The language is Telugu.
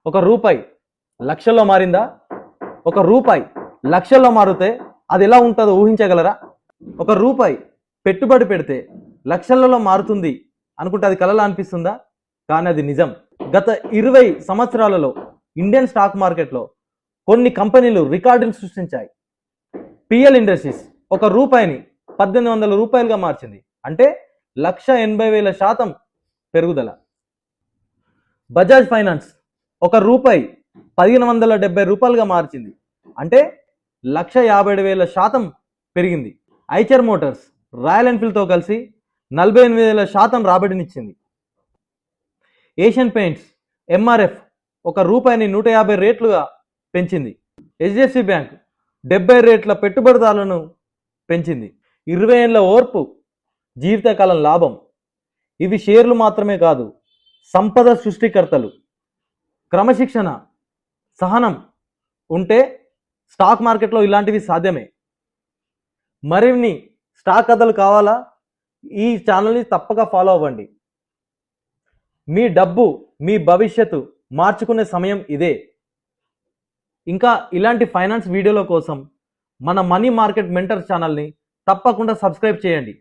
ఒక రూపాయి లక్షల్లో మారిందా? ఒక రూపాయి లక్షల్లో మారితే అది ఎలా ఉంటుందో ఊహించగలరా? ఒక రూపాయి పెట్టుబడి పెడితే లక్షలలో మారుతుంది అనుకుంటే అది కలలా అనిపిస్తుందా? కానీ అది నిజం. గత 20 సంవత్సరాలలో ఇండియన్ స్టాక్ మార్కెట్లో కొన్ని కంపెనీలు రికార్డులు సృష్టించాయి. పిఎల్ ఇండస్ట్రీస్ ఒక రూపాయిని 1800 రూపాయలుగా మార్చింది, అంటే 1,80,000% పెరుగుదల. బజాజ్ ఫైనాన్స్ ఒక రూపాయి 1570 రూపాయలుగా మార్చింది, అంటే 1,57,000% పెరిగింది. ఐచర్ మోటార్స్ రాయల్ ఎన్ఫీల్డ్తో కలిసి 48,000% రాబడినిచ్చింది. ఏషియన్ పెయింట్స్ ఎంఆర్ఎఫ్ ఒక రూపాయిని 150 రేట్లుగా పెంచింది. హెచ్డిఎఫ్సి బ్యాంక్ 70 రేట్ల పెట్టుబడిదారులను పెంచింది. 20 ఏళ్ల ఓర్పు, జీవితకాలం లాభం. ఇవి షేర్లు మాత్రమే కాదు, సంపద సృష్టికర్తలు. క్రమశిక్షణ, సహనం ఉంటే స్టాక్ మార్కెట్లో ఇలాంటివి సాధ్యమే. మరిన్ని స్టాక్ కథలు కావాలా? ఈ ఛానల్ని తప్పక ఫాలో అవ్వండి. మీ డబ్బు, మీ భవిష్యత్తు మార్చుకునే సమయం ఇదే. ఇంకా ఇలాంటి ఫైనాన్స్ వీడియోల కోసం మన మనీ మార్కెట్ మెంటర్ ఛానల్ని తప్పకుండా సబ్స్క్రైబ్ చేయండి.